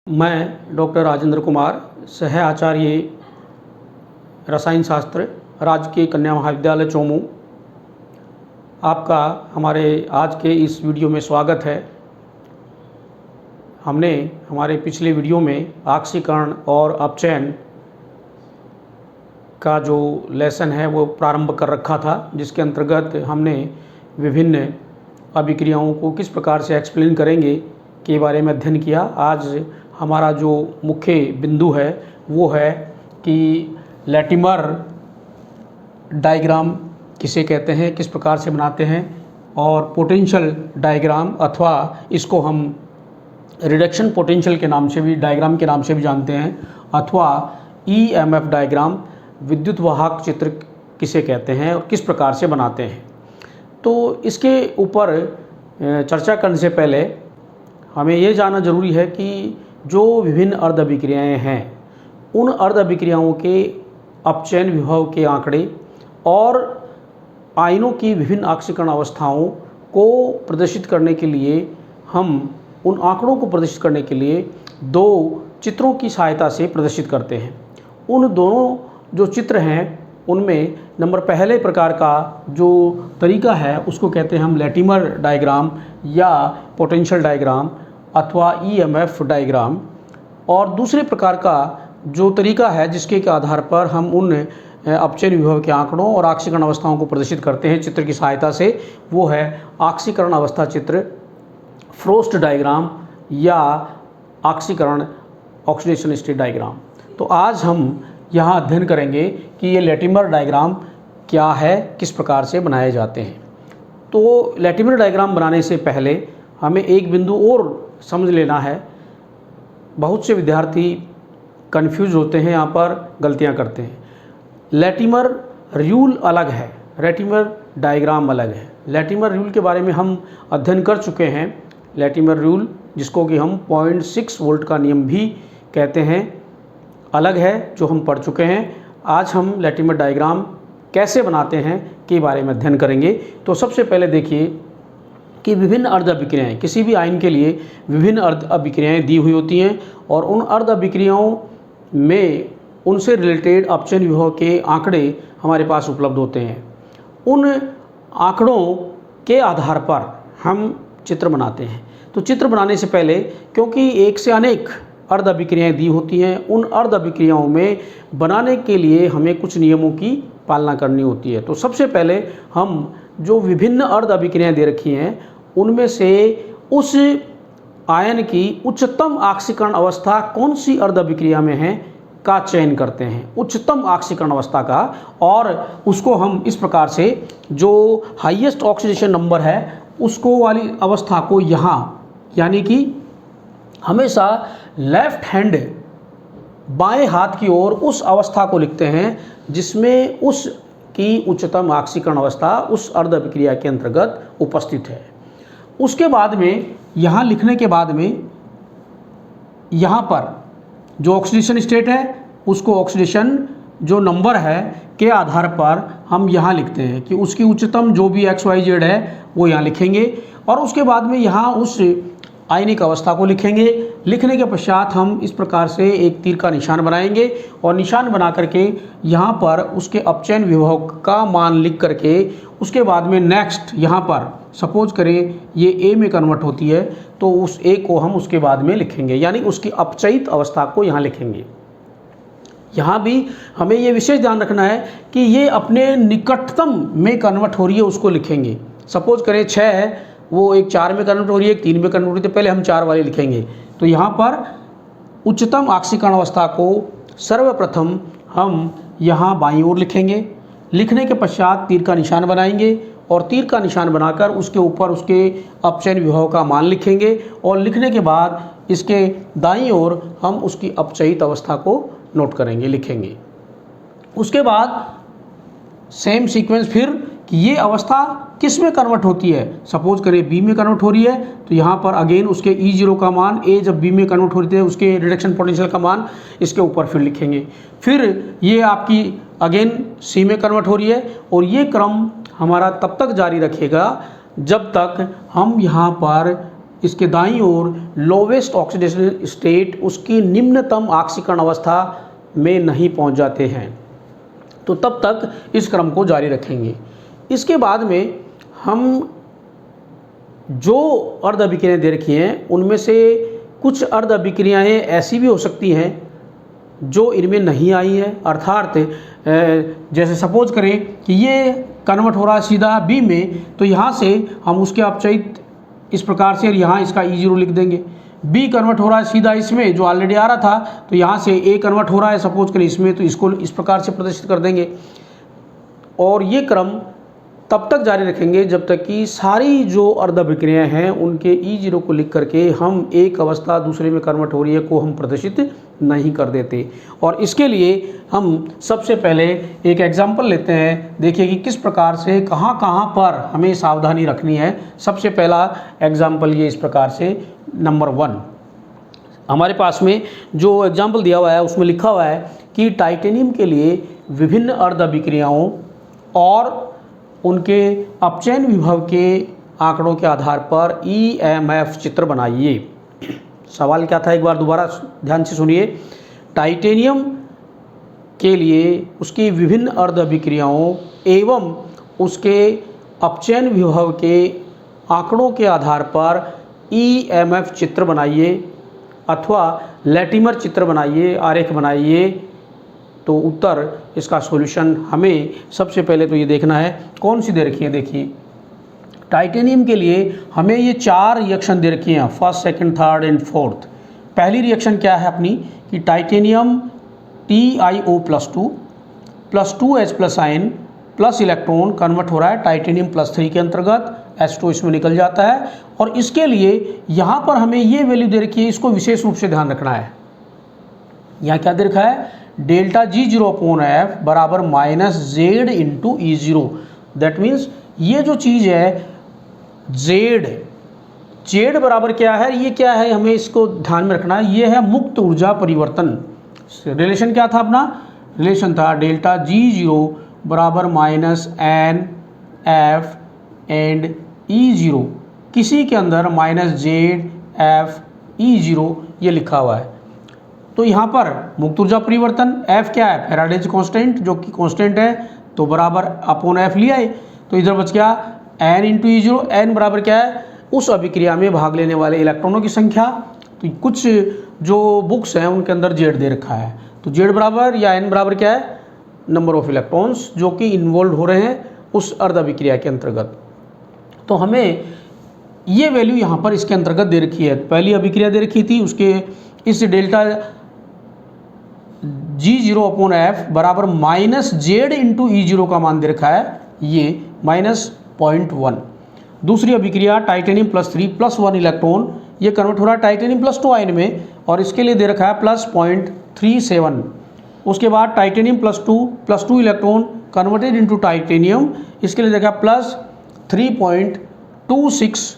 मैं डॉक्टर राजेंद्र कुमार, सह आचार्य रसायन शास्त्र, राजकीय कन्या महाविद्यालय चोमू, आपका हमारे आज के इस वीडियो में स्वागत है। हमने हमारे पिछले वीडियो में ऑक्सीकरण और अपचयन का जो लेसन है वो प्रारंभ कर रखा था, जिसके अंतर्गत हमने विभिन्न अभिक्रियाओं को किस प्रकार से एक्सप्लेन करेंगे के बारे में अध्ययन किया। आज हमारा जो मुख्य बिंदु है वो है कि लैटिमर डायग्राम किसे कहते हैं, किस प्रकार से बनाते हैं, और पोटेंशियल डायग्राम अथवा इसको हम रिडक्शन पोटेंशियल के नाम से भी, डायग्राम के नाम से भी जानते हैं, अथवा ईएमएफ डायग्राम, विद्युत वाहक चित्र किसे कहते हैं और किस प्रकार से बनाते हैं। तो इसके ऊपर चर्चा करने से पहले हमें ये जानना जरूरी है कि जो विभिन्न अर्ध अभिक्रियाएँ हैं, उन अर्ध अभिक्रियाओं के अपचयन विभव के आंकड़े और आयनों की विभिन्न ऑक्सीकरण अवस्थाओं को प्रदर्शित करने के लिए हम उन आंकड़ों को प्रदर्शित करने के लिए दो चित्रों की सहायता से प्रदर्शित करते हैं। उन दोनों जो चित्र हैं उनमें नंबर पहले प्रकार का जो तरीका है उसको कहते हैं हम लैटिमर डायग्राम या पोटेंशियल डायग्राम अथवा ईएमएफ डायग्राम, और दूसरे प्रकार का जो तरीका है जिसके के आधार पर हम उन अपचयन विभव के आंकड़ों और ऑक्सीकरण अवस्थाओं को प्रदर्शित करते हैं चित्र की सहायता से, वो है ऑक्सीकरण अवस्था चित्र, फ्रोस्ट डायग्राम या ऑक्सीकरण ऑक्सीडेशन स्टेट डायग्राम। तो आज हम यहाँ अध्ययन करेंगे कि ये लैटिमर डायग्राम क्या है, किस प्रकार से बनाए जाते हैं। तो लैटिमर डायग्राम बनाने से पहले हमें एक बिंदु और समझ लेना है। बहुत से विद्यार्थी कंफ्यूज होते हैं, यहाँ पर गलतियाँ करते हैं। लैटिमर रूल अलग है, लैटिमर डायग्राम अलग है। लैटिमर रूल के बारे में हम अध्ययन कर चुके हैं। लैटिमर रूल, जिसको कि हम 0.6 वोल्ट का नियम भी कहते हैं, अलग है, जो हम पढ़ चुके हैं। आज हम लैटिमर डायग्राम कैसे बनाते हैं के बारे में अध्ययन करेंगे। तो सबसे पहले देखिए कि विभिन्न अर्ध अभिक्रियाएँ, किसी भी आयन के लिए विभिन्न अर्ध अभिक्रियाएँ दी हुई होती हैं और उन अर्ध अभिक्रियाओं में उनसे रिलेटेड अपचयन विभव के आंकड़े हमारे पास उपलब्ध होते हैं। उन आंकड़ों के आधार पर हम चित्र बनाते हैं। तो चित्र बनाने से पहले, क्योंकि एक से अनेक अर्ध अभिक्रियाएँ दी होती हैं, उन अर्ध अभिक्रियाओं में बनाने के लिए हमें कुछ नियमों की पालना करनी होती है। तो सबसे पहले हम जो विभिन्न अर्ध अभिक्रियाएँ दे रखी हैं उनमें से उस आयन की उच्चतम ऑक्सीकरण अवस्था कौन सी अर्ध अभिक्रिया में है का चयन करते हैं, उच्चतम ऑक्सीकरण अवस्था का, और उसको हम इस प्रकार से जो हाईएस्ट ऑक्सीडेशन नंबर है उसको वाली अवस्था को यहाँ, यानी कि हमेशा लेफ्ट हैंड बाएं हाथ की ओर उस अवस्था को लिखते हैं जिसमें उस की उच्चतम ऑक्सीकरण अवस्था उस अर्ध अभिक्रिया के अंतर्गत उपस्थित है। उसके बाद में यहाँ लिखने के बाद में यहाँ पर जो ऑक्सीडेशन स्टेट है उसको ऑक्सीडेशन जो नंबर है के आधार पर हम यहाँ लिखते हैं कि उसकी उच्चतम जो भी XYZ है वो यहाँ लिखेंगे, और उसके बाद में यहाँ उस आयनिक अवस्था को लिखेंगे। लिखने के पश्चात हम इस प्रकार से एक तीर का निशान बनाएंगे और निशान बना करके यहाँ पर उसके अपचयन विभव का मान लिख करके उसके बाद में नेक्स्ट यहाँ पर सपोज करें ये A में कन्वर्ट होती है तो उस A को हम उसके बाद में लिखेंगे, यानी उसकी अपचयित अवस्था को यहाँ लिखेंगे। यहाँ भी हमें ये विशेष ध्यान रखना है कि ये अपने निकटतम में कन्वर्ट हो रही है उसको लिखेंगे। सपोज करें 6 है, वो एक 4 में कन्वर्ट हो रही है, एक 3 में कन्वर्ट हो रही है, तो पहले हम 4 वाले लिखेंगे। तो यहाँ पर उच्चतम ऑक्सीकरण अवस्था को सर्वप्रथम हम यहाँ बाईं ओर लिखेंगे। लिखने के पश्चात तीर का निशान बनाएंगे और तीर का निशान बनाकर उसके ऊपर उसके अपचयन विभव का मान लिखेंगे, और लिखने के बाद इसके दाईं ओर हम उसकी अपचयित अवस्था को नोट करेंगे, लिखेंगे। उसके बाद सेम सीक्वेंस फिर कि ये अवस्था किस में कन्वर्ट होती है। सपोज करें B में कन्वर्ट हो रही है तो यहाँ पर अगेन उसके E0 का मान, A जब B में कन्वर्ट हो रही है उसके रिडक्शन पोटेंशियल का मान इसके ऊपर फिर लिखेंगे। फिर ये आपकी अगेन C में कन्वर्ट हो रही है, और ये क्रम हमारा तब तक जारी रखेगा जब तक हम यहाँ पर इसके दाईं ओर लोवेस्ट ऑक्सीडेशन स्टेट, उसकी निम्नतम ऑक्सीकरण अवस्था में नहीं पहुंच जाते हैं, तो तब तक इस क्रम को जारी रखेंगे। इसके बाद में हम जो अर्ध अभिक्रियाएँ दे रखी हैं उनमें से कुछ अर्ध अभिक्रियाएँ ऐसी भी हो सकती हैं जो इनमें नहीं आई है, अर्थात जैसे सपोज करें कि ये कन्वर्ट हो रहा है सीधा बी में, तो यहाँ से हम उसके अपचयित इस प्रकार से यहाँ इसका E0 लिख देंगे। बी कन्वर्ट हो रहा है सीधा इसमें जो ऑलरेडी आ रहा था, तो यहाँ से ए कन्वर्ट हो रहा है सपोज करें इसमें, तो इसको इस प्रकार से प्रदर्शित कर देंगे। और ये क्रम तब तक जारी रखेंगे जब तक कि सारी जो अर्ध अभिक्रियाएँ हैं उनके E0 को लिख करके हम एक अवस्था दूसरे में कन्वर्ट हो रही है को हम प्रदर्शित नहीं कर देते। और इसके लिए हम सबसे पहले एक एग्जाम्पल लेते हैं, देखिए कि किस प्रकार से कहाँ कहाँ पर हमें सावधानी रखनी है। सबसे पहला एग्जाम्पल ये इस प्रकार से, नंबर 1 हमारे पास में जो एग्जाम्पल दिया हुआ है उसमें लिखा हुआ है कि टाइटेनियम के लिए विभिन्न अर्ध अभिक्रियाओं और उनके अपचयन विभव के आंकड़ों के आधार पर EMF चित्र बनाइए। सवाल क्या था, एक बार दोबारा ध्यान से सुनिए। टाइटेनियम के लिए उसकी विभिन्न अर्ध अभिक्रियाओं एवं उसके अपचयन विभव के आंकड़ों के आधार पर EMF चित्र बनाइए अथवा लैटिमर चित्र बनाइए, आरेख बनाइए। तो उत्तर इसका सॉल्यूशन हमें सबसे पहले तो ये देखना है कौन सी दे रखी है। देखिए टाइटेनियम के लिए हमें ये 4 रिएक्शन दे रखी हैं, first, second, third and fourth. पहली रिएक्शन क्या है अपनी कि titanium TiO+2 plus 2H+ ion plus electron convert हो रहा है टाइटेनियम +3 के अंतर्गत, H2 इसमें निकल जाता है। और इसके लिए यहाँ पर हमें ये वैल्यू दे रखी है, इसको विशेष रूप से ध्यान रखना है। यहाँ क्या दे रखा है, ΔG0/F बराबर -Z × E0। दैट मीन्स ये जो चीज़ है Z बराबर क्या है, ये क्या है, हमें इसको ध्यान में रखना है। ये है मुक्त ऊर्जा परिवर्तन। रिलेशन क्या था अपना, रिलेशन था ΔG0 बराबर -NF एंड E0, किसी के अंदर -ZF E0 ये लिखा हुआ है। तो यहाँ पर मुक्त ऊर्जा परिवर्तन F क्या है, फैराडेज कांस्टेंट जो कि कांस्टेंट है, तो बराबर अपॉन F लिया है। तो इधर बच गया N × E0। N बराबर क्या है, उस अभिक्रिया में भाग लेने वाले इलेक्ट्रॉनों की संख्या। तो कुछ जो बुक्स हैं उनके अंदर Z दे रखा है, तो Z बराबर या N बराबर क्या है, नंबर ऑफ इलेक्ट्रॉन्स जो कि इन्वॉल्व हो रहे हैं उस अर्ध अभिक्रिया के अंतर्गत। तो हमें ये वैल्यू यहाँ पर इसके अंतर्गत दे रखी है। पहली अभिक्रिया दे रखी थी, उसके इस ΔG0/F बराबर -Z × E0 का मान दे रखा है, ये -0.1। दूसरी अभिक्रिया टाइटेनियम +3 प्लस 1 इलेक्ट्रॉन, ये कन्वर्ट हो रहा है टाइटेनियम +2 आयन में, और इसके लिए दे रखा है +0.37। उसके बाद titanium +2 electron converted into titanium, इसके लिए देखा +3.26।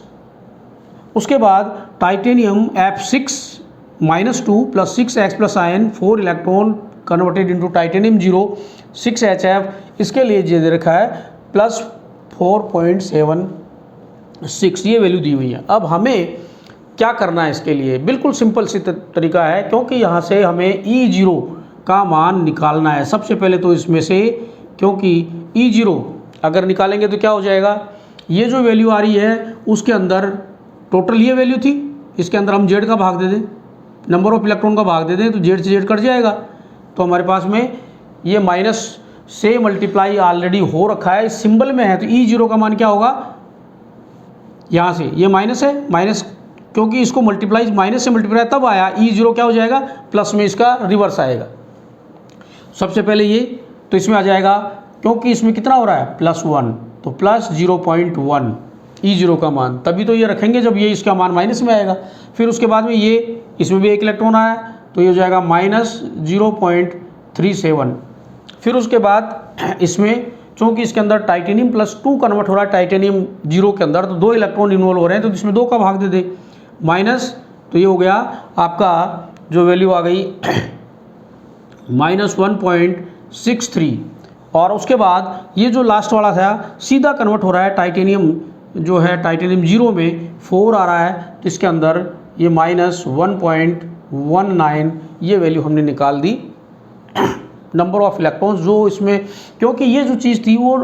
उसके बाद titanium F6 -2 plus 6H+ ion 4 electron converted into titanium 0 6HF, इसके लिए दे रखा है +4.76। ये वैल्यू दी हुई है। अब हमें क्या करना है इसके लिए, बिल्कुल सिंपल सी तरीका है, क्योंकि यहाँ से हमें E0 का मान निकालना है। सबसे पहले तो इसमें से, क्योंकि E0 अगर निकालेंगे तो क्या हो जाएगा, ये जो वैल्यू आ रही है उसके अंदर टोटल ये वैल्यू थी, इसके अंदर हम Z का भाग दे दें, नंबर ऑफ इलेक्ट्रॉन का भाग दे दें, तो Z से Z कट जाएगा। तो हमारे पास में ये माइनस से मल्टीप्लाई ऑलरेडी हो रखा है, इस सिंबल में है, तो E0 का मान क्या होगा, यहाँ से ये माइनस है, माइनस क्योंकि इसको मल्टीप्लाई माइनस से मल्टीप्लाई तब आया, E0 क्या हो जाएगा, प्लस में इसका रिवर्स आएगा। सबसे पहले ये, तो इसमें आ जाएगा, क्योंकि इसमें कितना हो रहा है +1, तो +0.1 E0 का मान, तभी तो ये रखेंगे जब ये इसका मान माइनस में आएगा। फिर उसके बाद में ये, इसमें भी एक इलेक्ट्रॉन आया, तो ये हो जाएगा -0.37। फिर उसके बाद इसमें चूँकि इसके अंदर टाइटेनियम +2 कन्वर्ट हो रहा है टाइटेनियम 0 के अंदर, तो 2 इलेक्ट्रॉन इन्वॉल्व हो रहे हैं, तो इसमें 2 का भाग दे दे, माइनस, तो ये हो गया आपका जो वैल्यू आ गई -1.63। और उसके बाद ये जो लास्ट वाला था सीधा कन्वर्ट हो रहा है टाइटेनियम जो है टाइटेनियम 0 में 4 आ रहा है, तो इसके अंदर ये -1.19 ये वैल्यू हमने निकाल दी नंबर ऑफ इलेक्ट्रॉन्स जो इसमें, क्योंकि ये जो चीज़ थी वो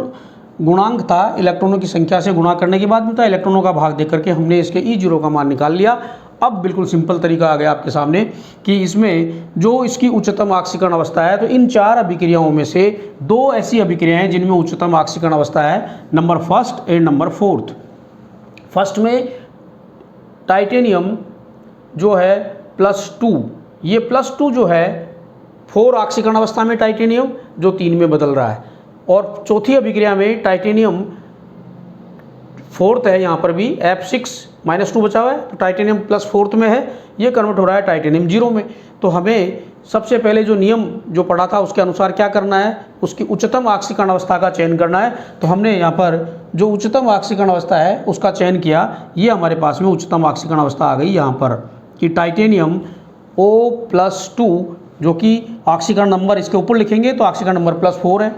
गुणांक था, इलेक्ट्रॉनों की संख्या से गुणा करने के बाद मिलता है, इलेक्ट्रॉनों का भाग देख करके हमने इसके E0 का मान निकाल लिया। अब बिल्कुल सिंपल तरीका आ गया आपके सामने कि इसमें जो इसकी उच्चतम ऑक्सीकरण अवस्था है, तो इन 4 अभिक्रियाओं में से 2 ऐसी अभिक्रियाएं हैं जिनमें उच्चतम ऑक्सीकरण अवस्था है, number first and number fourth. First में टाइटेनियम जो है +2, ये +2 जो है 4 ऑक्सीकरण अवस्था में टाइटेनियम जो 3 में बदल रहा है, और चौथी अभिक्रिया में टाइटेनियम फोर्थ है, यहाँ पर भी F6 -2 बचा हुआ है, तो टाइटेनियम +4 में है, ये कन्वर्ट हो रहा है टाइटेनियम 0 में। तो हमें सबसे पहले जो नियम जो पढ़ा था उसके अनुसार क्या करना है, उसकी उच्चतम ऑक्सीकरण अवस्था का चयन करना है। तो हमने यहाँ पर जो उच्चतम ऑक्सीकरण अवस्था है उसका चयन किया, ये हमारे पास में उच्चतम ऑक्सीकरण अवस्था आ गई यहाँ पर कि टाइटेनियम O+2, जो कि ऑक्सीकरण नंबर इसके ऊपर लिखेंगे तो ऑक्सीकरण नंबर +4 है।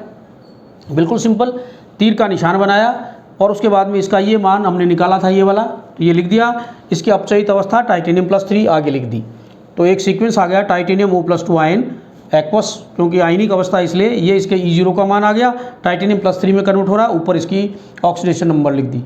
बिल्कुल सिंपल, तीर का निशान बनाया और उसके बाद में इसका ये मान हमने निकाला था, ये वाला, तो ये लिख दिया। इसकी अपचयित अवस्था टाइटेनियम +3 आगे लिख दी, तो एक सीक्वेंस आ गया टाइटेनियम O+2 आयन एक्वस, क्योंकि आयनिक अवस्था इसलिए ये इसके E0 का मान आ गया, टाइटेनियम +3 में कन्वर्ट हो रहा है, ऊपर इसकी ऑक्सीडेशन नंबर लिख दी।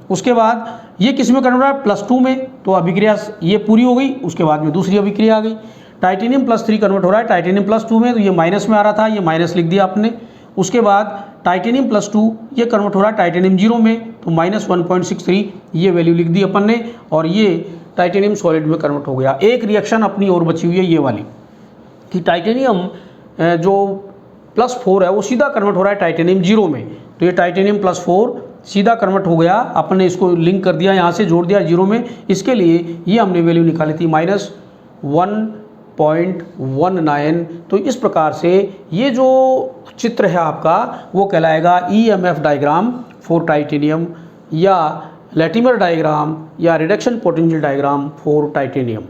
उसके बाद ये किस में कन्वर्ट हो रहा है, +2 में, तो अभिक्रिया ये पूरी हो गई। उसके बाद में दूसरी अभिक्रिया आ गई, टाइटेनियम +3 कन्वर्ट हो रहा है टाइटेनियम +2 में, तो ये माइनस में आ रहा था, ये माइनस लिख दिया आपने। उसके बाद टाइटेनियम +2 ये कन्वर्ट हो रहा है टाइटेनियम 0 में, तो -1.63 ये वैल्यू लिख दी अपन ने, और ये टाइटेनियम सॉलिड में कन्वर्ट हो गया। एक रिएक्शन अपनी और बची हुई है ये वाली कि टाइटेनियम जो +4 है वो सीधा कन्वर्ट हो रहा है टाइटेनियम 0 में, तो ये टाइटेनियम +4 सीधा कन्वर्ट हो गया, अपन ने इसको लिंक कर दिया, यहाँ से जोड़ दिया 0 में। इसके लिए ये हमने वैल्यू निकाली थी -1.19। तो इस प्रकार से ये जो चित्र है आपका वो कहलाएगा EMF डायग्राम फॉर टाइटेनियम, या लैटिमर डायग्राम, या reduction potential diagram for titanium.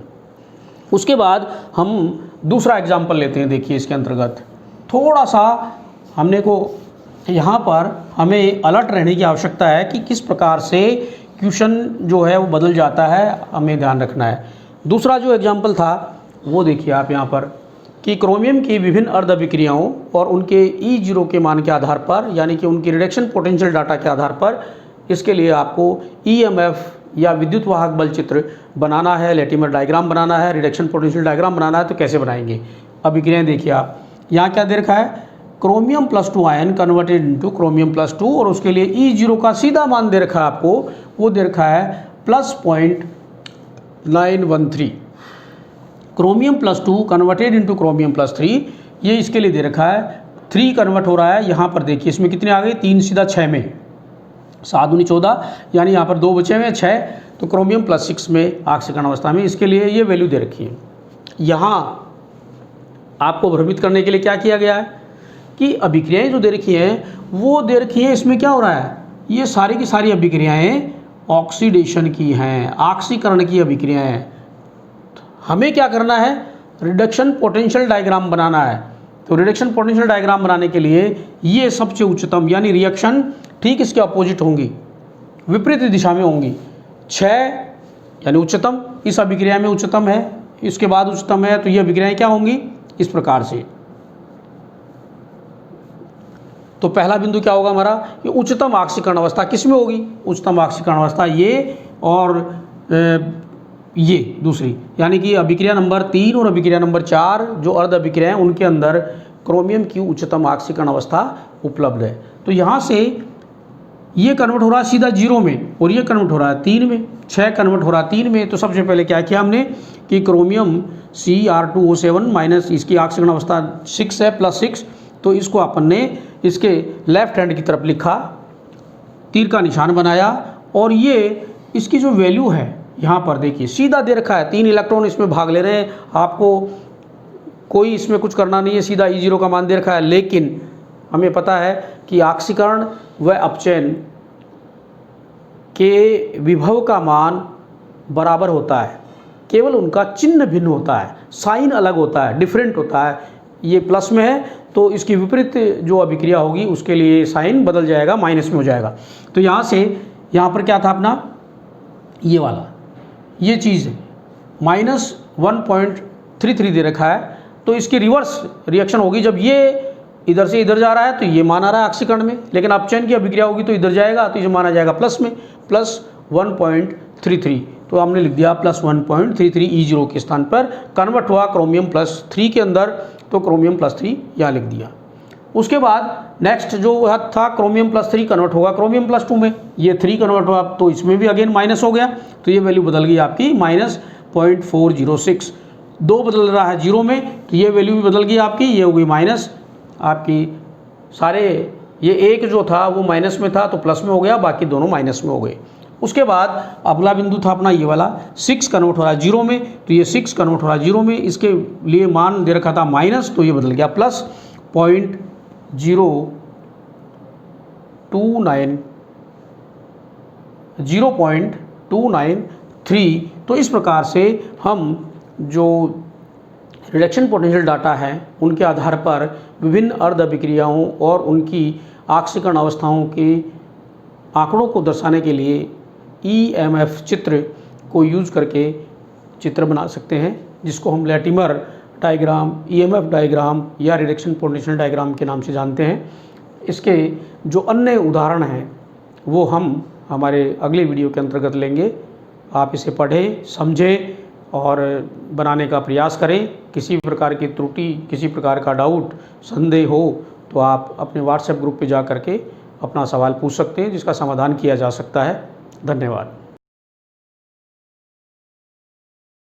उसके बाद हम दूसरा एग्जाम्पल लेते हैं। देखिए इसके अंतर्गत थोड़ा सा हमने को यहाँ पर हमें अलर्ट रहने की आवश्यकता है कि किस प्रकार से क्वेश्चन जो है वो बदल जाता है, हमें ध्यान रखना है। दूसरा जो एग्जाम्पल था वो देखिए आप यहाँ पर कि क्रोमियम की विभिन्न अर्ध अभिक्रियाओं और उनके E0 के मान के आधार पर, यानी कि उनकी रिडक्शन पोटेंशियल डाटा के आधार पर, इसके लिए आपको EMF या विद्युत वाहक बल चित्र बनाना है, लैटिमर डायग्राम बनाना है, रिडक्शन पोटेंशियल डायग्राम बनाना है। तो कैसे बनाएंगे, अभिक्रियाएं देखिए आप, यहाँ क्या दे रखा है, chromium +2 ion converted into chromium +2, और उसके लिए E0 का सीधा मान दे रखा है आपको, वो दे रखा है +0.913। क्रोमियम +2 कन्वर्टेड इनटू क्रोमियम +3, ये इसके लिए दे रखा है 3 कन्वर्ट हो रहा है। यहाँ पर देखिए इसमें कितने आ गए, 3 सीधा 6 में, 7 दूनी 14, यानी यहाँ पर 2 बचे हुए हैं 6, तो क्रोमियम +6 में ऑक्सीकरण अवस्था में, इसके लिए ये वैल्यू दे रखी है। यहाँ आपको भ्रमित करने के लिए क्या किया गया है कि अभिक्रियाएं जो दे रखी हैं वो दे रखी हैं, इसमें क्या हो रहा है, ये सारी की सारी अभिक्रियाएं ऑक्सीडेशन की हैं, ऑक्सीकरण की अभिक्रियाएं हैं। हमें क्या करना है, रिडक्शन पोटेंशियल डायग्राम बनाना है। तो रिडक्शन पोटेंशियल डायग्राम बनाने के लिए ये सबसे उच्चतम, यानी रिएक्शन ठीक इसके अपोजिट होंगी, विपरीत दिशा में होंगी। 6 यानी उच्चतम, इस अभिक्रिया में उच्चतम है, इसके बाद उच्चतम है, तो ये अभिक्रियाएं क्या होंगी, इस प्रकार से। तो पहला बिंदु क्या होगा हमारा, ये उच्चतम ऑक्सीकरण अवस्था किस में होगी, उच्चतम ऑक्सीकरण अवस्था ये, और ये दूसरी, यानी कि अभिक्रिया नंबर 3 और अभिक्रिया नंबर 4 जो अर्ध अभिक्रिया हैं उनके अंदर क्रोमियम की उच्चतम ऑक्सीकरण अवस्था उपलब्ध है। तो यहाँ से ये कन्वर्ट हो रहा है सीधा 0 में, और ये कन्वर्ट हो रहा है 3 में, 6 कन्वर्ट हो रहा है 3 में। तो सबसे पहले क्या किया हमने कि क्रोमियम Cr2O7 माइनस इसकी ऑक्सीकरण अवस्था 6 है, +6, तो इसको अपन ने इसके लेफ्ट हैंड की तरफ लिखा, तीर का निशान बनाया, और ये इसकी जो वैल्यू है यहाँ पर देखिए सीधा दे रखा है, 3 इलेक्ट्रॉन इसमें भाग ले रहे हैं, आपको कोई इसमें कुछ करना नहीं है, सीधा E0 का मान दे रखा है। लेकिन हमें पता है कि ऑक्सीकरण व अपचयन के विभव का मान बराबर होता है, केवल उनका चिन्ह भिन्न होता है, साइन अलग होता है, डिफरेंट होता है। ये प्लस में है तो इसकी विपरीत जो अभिक्रिया होगी उसके लिए साइन बदल जाएगा, माइनस में हो जाएगा। तो यहाँ से यहाँ पर क्या था अपना ये वाला, ये चीज़ -1.33 दे रखा है, तो इसकी रिवर्स रिएक्शन होगी। जब ये इधर से इधर जा रहा है तो ये मान आ रहा है ऑक्सीकरण में, लेकिन अपचयन की अभिक्रिया होगी तो इधर जाएगा, तो इसे माना जाएगा प्लस में, +1.33। तो हमने लिख दिया +1.33 E0 के स्थान पर कन्वर्ट हुआ क्रोमियम +3 के अंदर, तो क्रोमियम +3 यहाँ लिख दिया। उसके बाद नेक्स्ट जो था क्रोमियम +3 कन्वर्ट होगा क्रोमियम +2 में, ये 3 कन्वर्ट हुआ तो इसमें भी अगेन माइनस हो गया, तो ये वैल्यू बदल गई आपकी -0.406। 2 बदल रहा है 0 में, तो ये वैल्यू भी बदल गई आपकी, ये हो गई माइनस आपकी सारे, ये एक जो था वो माइनस में था तो प्लस में हो गया, बाकी दोनों माइनस में हो गए। उसके बाद अगला बिंदु था अपना ये वाला 6 कन्वर्ट हो रहा है 0 में, तो ये 6 कन्वर्ट हो रहा है 0 में, इसके लिए मान दे रखा था माइनस, तो ये बदल गया +0.293। तो इस प्रकार से हम जो रिडक्शन पोटेंशियल डाटा है उनके आधार पर विभिन्न अर्ध अभिक्रियाओं और उनकी ऑक्सीकरण अवस्थाओं के आंकड़ों को दर्शाने के लिए EMF चित्र को यूज़ करके चित्र बना सकते हैं, जिसको हम लैटिमर डायग्राम, EMF डायग्राम या रिडक्शन पोटेंशियल डायग्राम के नाम से जानते हैं। इसके जो अन्य उदाहरण हैं वो हम हमारे अगले वीडियो के अंतर्गत लेंगे। आप इसे पढ़ें, समझें और बनाने का प्रयास करें। किसी प्रकार की त्रुटि, किसी प्रकार का डाउट, संदेह हो तो आप अपने व्हाट्सएप ग्रुप पे जा करके अपना सवाल पूछ सकते हैं, जिसका समाधान किया जा सकता है। धन्यवाद।